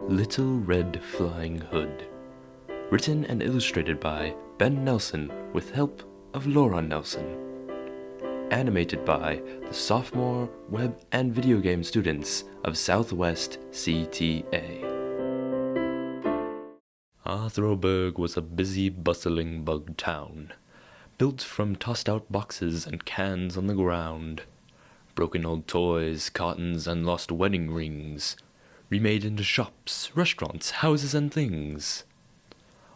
Little Red Flying Hood. Written and illustrated by Ben Nelson with help of Laura Nelson. Animated by the sophomore web and video game students of Southwest CTA. Arthroburg was a busy, bustling bug town, built from tossed-out boxes and cans on the ground. Broken old toys, cottons, and lost wedding rings, remade into shops, restaurants, houses, and things.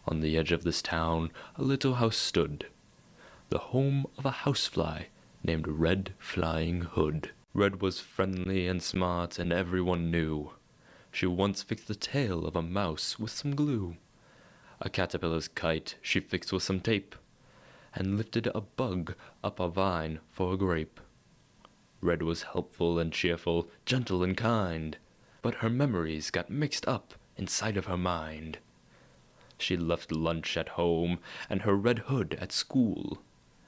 On the edge of this town, a little house stood, the home of a housefly named Red Flying Hood. Red was friendly and smart, and everyone knew. She once fixed the tail of a mouse with some glue. A caterpillar's kite she fixed with some tape, and lifted a bug up a vine for a grape. Red was helpful and cheerful, gentle and kind, but her memories got mixed up inside of her mind. She left lunch at home and her red hood at school,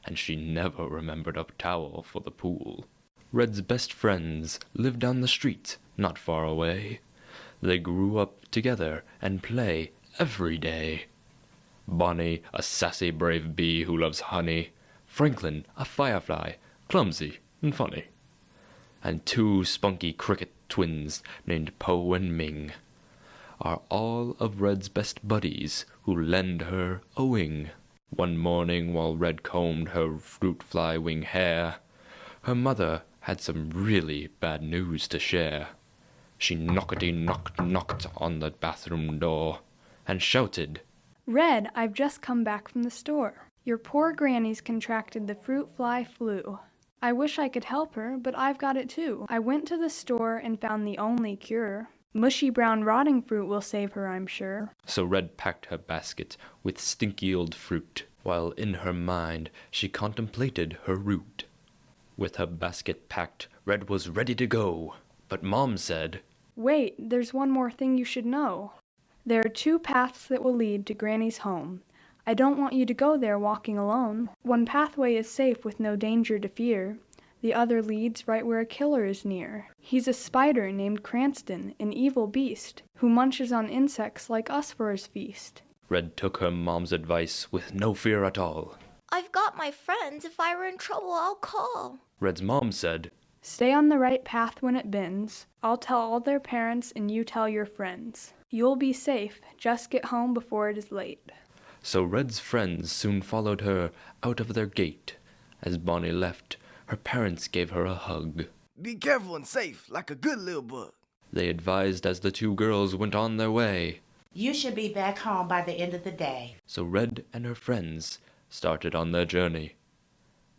and she never remembered a towel for the pool. Red's best friends lived down the street, not far away. They grew up together and play every day. Bonnie, a sassy brave bee who loves honey. Franklin, a firefly, clumsy and funny. And two spunky cricket twins named Po and Ming are all of Red's best buddies who lend her a wing. One morning while Red combed her fruit fly wing hair, her mother had some really bad news to share. She knocked on the bathroom door and shouted, "Red, I've just come back from the store. Your poor granny's contracted the fruit fly flu. I wish I could help her, but I've got it too. I went to the store and found the only cure. Mushy brown rotting fruit will save her, I'm sure." So Red packed her basket with stinky old fruit, while in her mind she contemplated her route. With her basket packed, Red was ready to go, but Mom said, "Wait, there's one more thing you should know. There are two paths that will lead to Granny's home. I don't want you to go there walking alone. One pathway is safe with no danger to fear. The other leads right where a killer is near. He's a spider named Cranston, an evil beast, who munches on insects like us for his feast." Red took her mom's advice with no fear at all. "I've got my friends. If I were in trouble, I'll call." Red's mom said, "Stay on the right path when it bends. I'll tell all their parents and you tell your friends. You'll be safe. Just get home before it is late." So Red's friends soon followed her out of their gate. As Bonnie left, her parents gave her a hug. "Be careful and safe, like a good little bug," They advised as the two girls went on their way. "You should be back home by the end of the day." So Red and her friends started on their journey,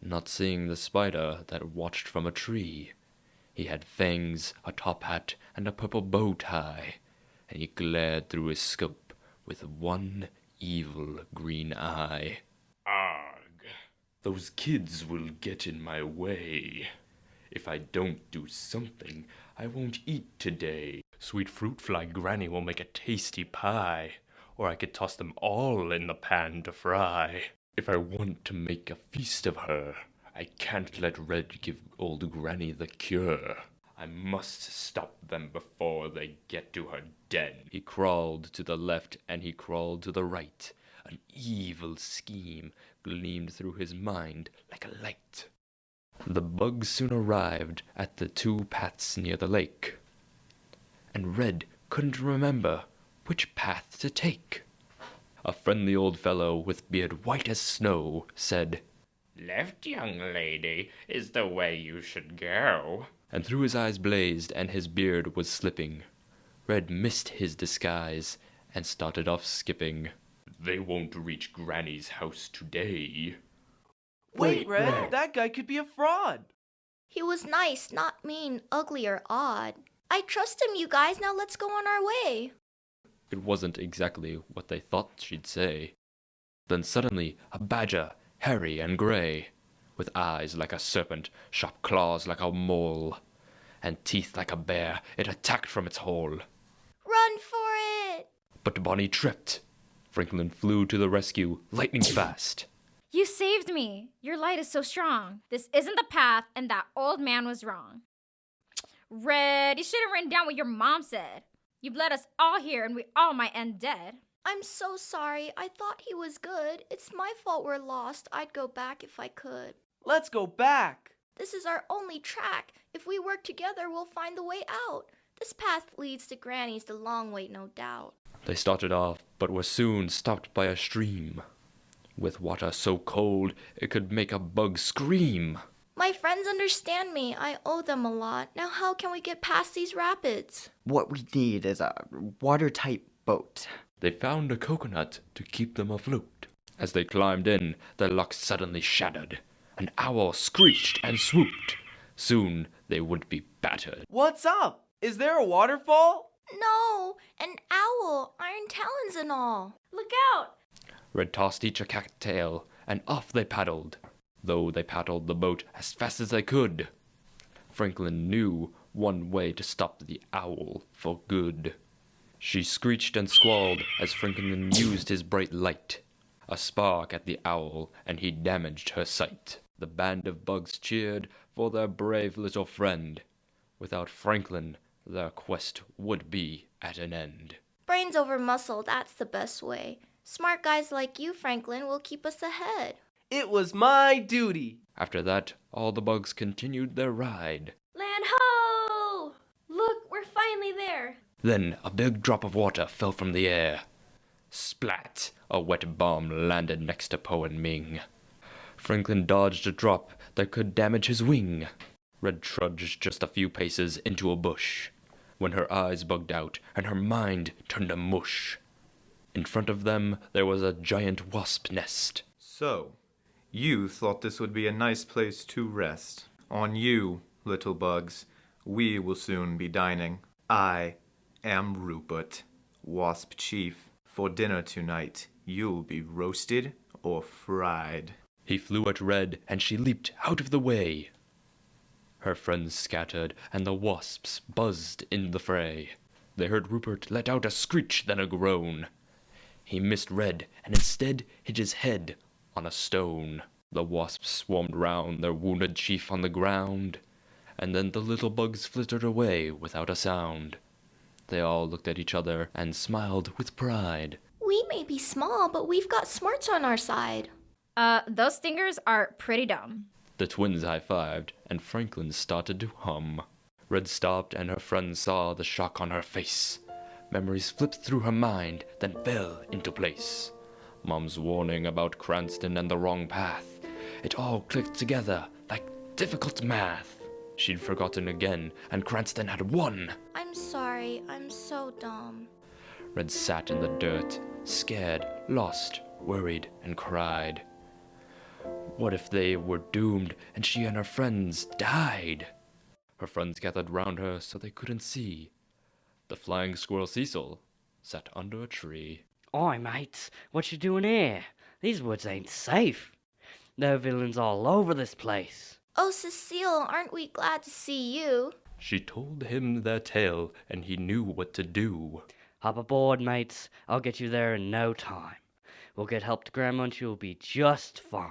not seeing the spider that watched from a tree. He had fangs, a top hat, and a purple bow tie, and he glared through his scope with one evil green eye. "Ugh, those kids will get in my way. If I don't do something, I won't eat today. Sweet fruit fly Granny will make a tasty pie, or I could toss them all in the pan to fry. If I want to make a feast of her, I can't let Red give old Granny the cure. I must stop them before they get to her den." He crawled to the left and he crawled to the right. An evil scheme gleamed through his mind like a light. The bugs soon arrived at the two paths near the lake, and Red couldn't remember which path to take. A friendly old fellow with beard white as snow said, "Left, young lady, is the way you should go." And through his eyes blazed and his beard was slipping. Red missed his disguise and started off skipping. "They won't reach Granny's house today." Wait, Red, that guy could be a fraud." "He was nice, not mean, ugly, or odd. I trust him, you guys. Now let's go on our way." It wasn't exactly what they thought she'd say. Then suddenly a badger, hairy and gray, with eyes like a serpent, sharp claws like a mole, and teeth like a bear, it attacked from its hole. "Run for it!" But Bonnie tripped. Franklin flew to the rescue, lightning fast. "You saved me. Your light is so strong. This isn't the path, and that old man was wrong. Red, you should have written down what your mom said." You've led us all here and we all might end dead. I'm so sorry. I thought he was good. It's my fault we're lost. I'd go back if I could. Let's go back. This is our only track. If we work together, we'll find the way out. This path leads to Granny's the long way, no doubt. They started off, but were soon stopped by a stream, with water so cold it could make a bug scream. My friends understand me. I owe them a lot. Now how can we get past these rapids? What we need is a watertight boat. They found a coconut to keep them afloat. As they climbed in, their luck suddenly shattered. An owl screeched and swooped. Soon they would be battered. What's up? Is there a waterfall? No, an owl, iron talons and all. Look out! Red tossed each a cattail, and off they paddled, though they paddled the boat as fast as they could. Franklin knew one way to stop the owl for good. She screeched and squalled as Franklin used his bright light. A spark at the owl, and he damaged her sight. The band of bugs cheered for their brave little friend. Without Franklin, their quest would be at an end. Brains over muscle, that's the best way. Smart guys like you, Franklin, will keep us ahead. It was my duty. After that, all the bugs continued their ride. Land ho! Look, we're finally there. Then a big drop of water fell from the air. Splat! A wet bomb landed next to Poe and Ming. Franklin dodged a drop that could damage his wing. Red trudged just a few paces into a bush, when her eyes bugged out and her mind turned to mush. In front of them there was a giant wasp nest. So, you thought this would be a nice place to rest. On you, little bugs, we will soon be dining. I am Rupert, Wasp Chief. For dinner tonight, you'll be roasted or fried. He flew at Red, and she leaped out of the way. Her friends scattered, and the wasps buzzed in the fray. They heard Rupert let out a screech, then a groan. He missed Red, and instead hit his head on a stone. The wasps swarmed round their wounded chief on the ground, and then the little bugs flittered away without a sound. They all looked at each other and smiled with pride. We may be small, but we've got smarts on our side. Those stingers are pretty dumb. The twins high-fived, and Franklin started to hum. Red stopped, and her friend saw the shock on her face. Memories flipped through her mind, then fell into place. Mom's warning about Cranston and the wrong path. It all clicked together like difficult math. She'd forgotten again, and Cranston had won. I'm sorry, I'm so dumb. Red sat in the dirt, scared, lost, worried, and cried. What if they were doomed and she and her friends died? Her friends gathered round her so they couldn't see. The flying squirrel Cecil sat under a tree. Oi, mates, what you doing here? These woods ain't safe. There are villains all over this place. Oh, Cecile, aren't we glad to see you? She told him their tale, and he knew what to do. Hop aboard, mates. I'll get you there in no time. We'll get help to Grandma and she'll be just fine.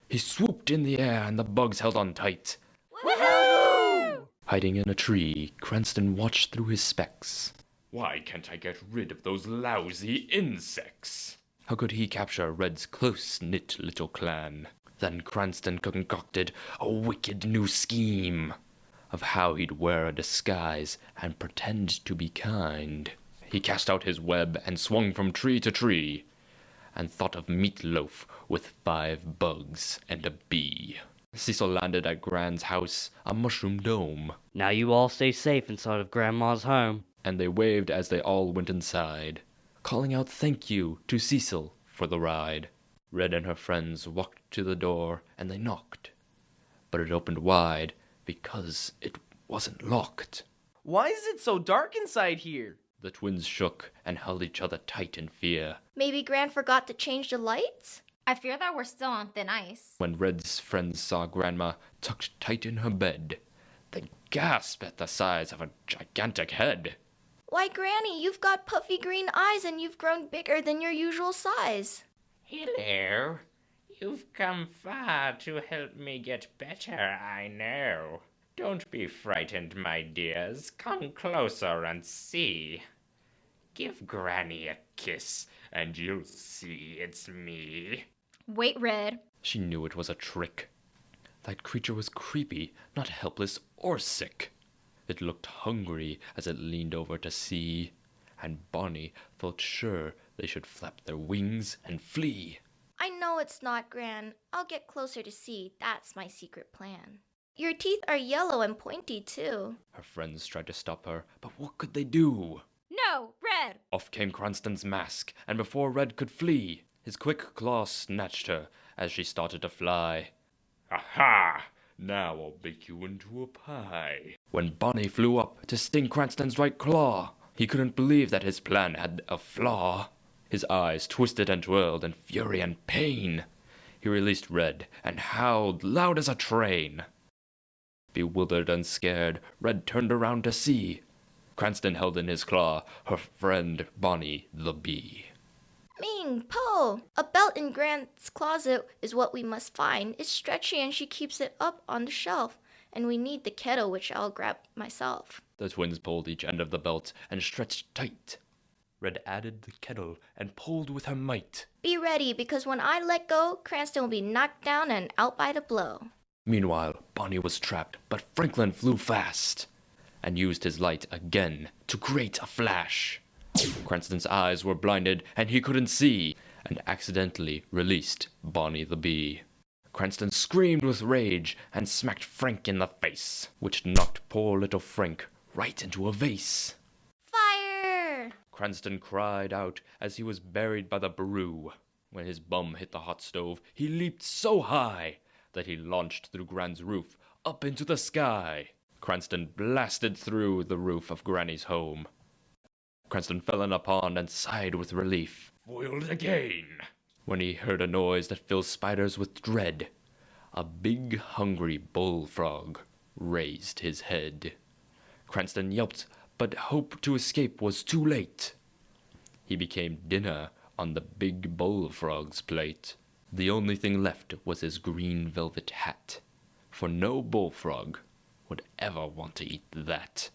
He swooped in the air, and the bugs held on tight. Woohoo! Hiding in a tree, Cranston watched through his specs. Why can't I get rid of those lousy insects? How could he capture Red's close-knit little clan? Then Cranston concocted a wicked new scheme of how he'd wear a disguise and pretend to be kind. He cast out his web and swung from tree to tree, and thought of meatloaf with 5 bugs and a bee. Cecil landed at Gran's house, a mushroom dome. Now you all stay safe inside of Grandma's home. And they waved as they all went inside, calling out thank you to Cecil for the ride. Red and her friends walked to the door, and they knocked. But it opened wide, because it wasn't locked. Why is it so dark inside here? The twins shook and held each other tight in fear. Maybe Gran forgot to change the lights? I fear that we're still on thin ice. When Red's friends saw Grandma tucked tight in her bed, they gasped at the size of a gigantic head. Why, Granny, you've got puffy green eyes and you've grown bigger than your usual size. Hello. You've come far to help me get better, I know. Don't be frightened, my dears. Come closer and see. Give Granny a kiss, and you'll see it's me. Wait, Red. She knew it was a trick. That creature was creepy, not helpless or sick. It looked hungry as it leaned over to see, and Bonnie felt sure they should flap their wings and flee. I know it's not, Gran. I'll get closer to see. That's my secret plan. Your teeth are yellow and pointy, too. Her friends tried to stop her, but what could they do? No, Red. Off came Cranston's mask, and before Red could flee, his quick claw snatched her as she started to fly. Aha! Now I'll bake you into a pie. When Bonnie flew up to sting Cranston's right claw, he couldn't believe that his plan had a flaw. His eyes twisted and twirled in fury and pain. He released Red and howled loud as a train. Bewildered and scared, Red turned around to see. Cranston held in his claw her friend Bonnie the Bee. Ming, Po! A belt in Gran's closet is what we must find. It's stretchy and she keeps it up on the shelf. And we need the kettle, which I'll grab myself. The twins pulled each end of the belt and stretched tight. Red added the kettle and pulled with her might. Be ready, because when I let go, Cranston will be knocked down and out by the blow. Meanwhile, Bonnie was trapped, but Franklin flew fast and used his light again to create a flash. Cranston's eyes were blinded and he couldn't see, and accidentally released Bonnie the Bee. Cranston screamed with rage and smacked Frank in the face, which knocked poor little Frank right into a vase. Fire! Cranston cried out as he was buried by the brew. When his bum hit the hot stove, he leaped so high that he launched through Gran's roof up into the sky. Cranston blasted through the roof of Granny's home. Cranston fell in a pond and sighed with relief. Foiled again. When he heard a noise that filled spiders with dread, a big, hungry bullfrog raised his head. Cranston yelped, but hope to escape was too late. He became dinner on the big bullfrog's plate. The only thing left was his green velvet hat, for no bullfrog would ever want to eat that.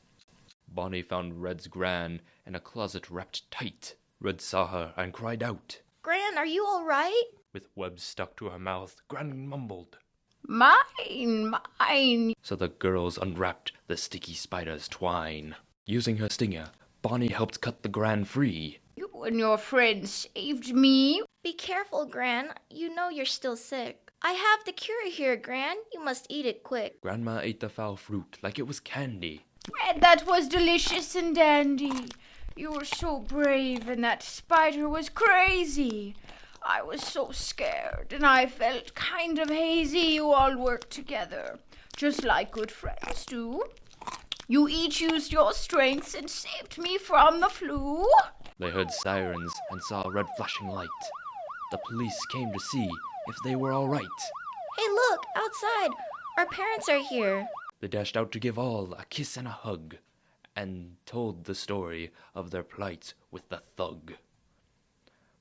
Bonnie found Red's Gran in a closet wrapped tight. Red saw her and cried out. Gran, are you all right? With webs stuck to her mouth, Gran mumbled. Mine, mine. So the girls unwrapped the sticky spider's twine. Using her stinger, Bonnie helped cut the Gran free. You and your friends saved me. Be careful, Gran. You know you're still sick. I have the cure here, Gran. You must eat it quick. Grandma ate the foul fruit like it was candy. Red, that was delicious and dandy. You were so brave and that spider was crazy. I was so scared and I felt kind of hazy. You all worked together, just like good friends do. You each used your strengths and saved me from the flu. They heard sirens and saw a red flashing light. The police came to see if they were all right. Hey, look, outside. Our parents are here. They dashed out to give all a kiss and a hug, and told the story of their plight with the thug.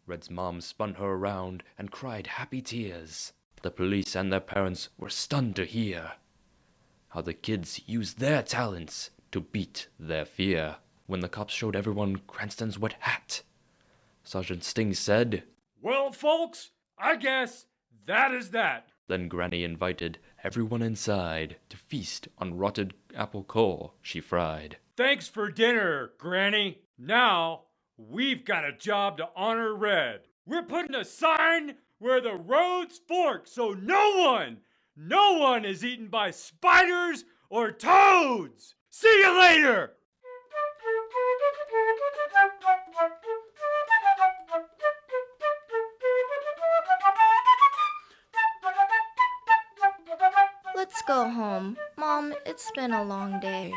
Red's mom spun her around and cried happy tears. The police and their parents were stunned to hear how the kids used their talents to beat their fear. When the cops showed everyone Cranston's wet hat, Sergeant Sting said, "Well, folks, I guess that is that." Then Granny invited everyone inside to feast on rotted apple coal she fried. "Thanks for dinner, Granny. Now, we've got a job to honor Red. We're putting a sign where the roads fork so no one is eaten by spiders or toads. See you later!" Let's go home. Mom, it's been a long day.